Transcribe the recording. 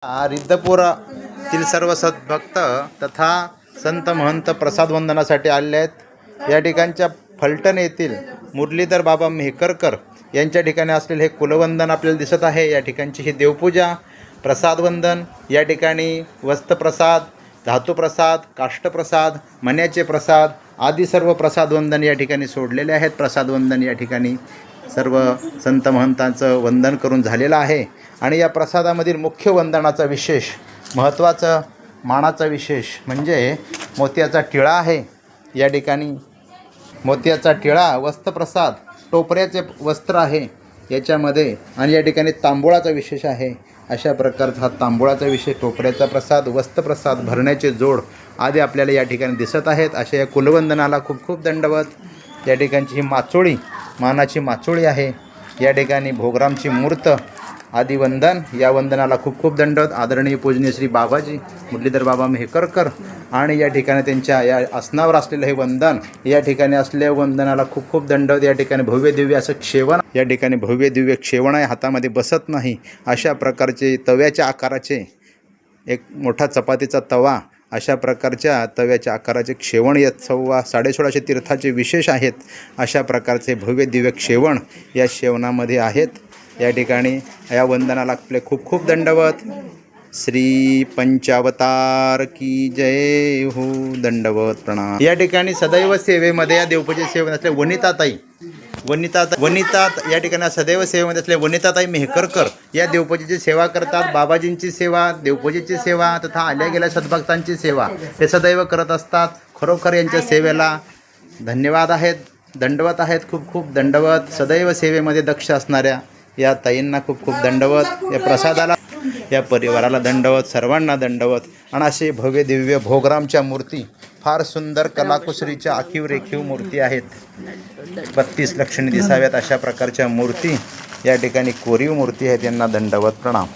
रिद्धपुरातील सर्व सद्भक्त तथा संत महंत प्रसाद वंदनासाठी आलेले आहेत। या ठिकाणच्या फलटण येथील मुरलीधर बाबा मेहकरकर यांच्या ठिकाणी असलेले हे कुलवंदन आपल्याला दिसत आहे। या ठिकाणची ही देवपूजा, प्रसाद वंदन, या ठिकाणी वस्त्रप्रसाद, धातुप्रसाद, काष्टप्रसाद, मण्याचे प्रसाद आदी सर्व प्रसाद वंदन या ठिकाणी सोडलेले आहेत। प्रसाद वंदन या ठिकाणी सर्व संत महंतांचं वंदन करून झालेलं आहे। आणि या प्रसादामधील मुख्य वंदनाचा विशेष, महत्त्वाचा मानाचा विशेष म्हणजे मोत्याचा टिळा आहे। या ठिकाणी मोत्याचा टिळा, वस्त्रप्रसाद, टोपऱ्याचे वस्त्र आहे याच्यामध्ये, आणि या ठिकाणी तांबूळाचा विशेष आहे। अशा प्रकारचा हा तांबूळाचा विशेष, टोपऱ्याचा प्रसाद, वस्त्रप्रसाद, भरण्याचे जोड आदी आपल्याला या ठिकाणी दिसत आहेत। अशा या कुलवंदनाला खूप खूप दंडवत। या ठिकाणची ही माचोळी, मानाची माचोळी आहे। या ठिकाणी भोगरामची मूर्त आदी वंदन, या वंदनाला खूप खूप दंडवत। आदरणीय पूजनीय श्री बाबाजी मुरलीधर बाबा मेहकरकर आणि या ठिकाणी त्यांच्या या आसनावर असलेलं हे वंदन, या ठिकाणी असलेल्या वंदनाला खूप खूप दंडवत। या ठिकाणी भव्य दिव्य असं क्षेवण, या ठिकाणी भव्य दिव्य क्षेवण आहे, हातामध्ये बसत नाही अशा प्रकारचे तव्याच्या आकाराचे एक मोठा चपातीचा तवा, अशा प्रकारच्या तव्याच्या आकाराचे क्षेवण या 16.5 तीर्थाचे विशेष आहेत। अशा प्रकारचे भव्य दिव्य क्षेवण या शेवणामध्ये आहेत। या ठिकाणी या वंदनाला आपले खूप खूप दंडवत। श्री पंचावतार की जय हो, दंडवत प्रणाम। या ठिकाणी सदैव सेवेमध्ये या देवपूजे सेवेमध्ये असले वनिता या ठिकाणी सदैव सेवेमध्ये असले वनिताताई मेहकरकर या देवपूजेची सेवा करतात। बाबाजींची सेवा, देवपूजेची सेवा तथा आल्या गेल्या सद्भक्तांची सेवा हे सदैव करत असतात। खरोखर यांच्या सेवेला धन्यवाद आहेत, दंडवत आहेत, खूप खूप दंडवत। सदैव सेवेमध्ये दक्ष असणाऱ्या या ताईंना खूप खूप दंडवत। या प्रसादाला, या परिवाराला दंडवत, सर्वांना दंडवत। आणि असे भव्य दिव्य भोगरामच्या मूर्ती, फार सुंदर कलाकुसरीच्या आखीव रेखीव मूर्ती आहेत। 32 लक्षणी दिसाव्यात अशा प्रकारच्या मूर्ती या ठिकाणी कोरीव मूर्ती आहेत। यांना दंडवत प्रणाम।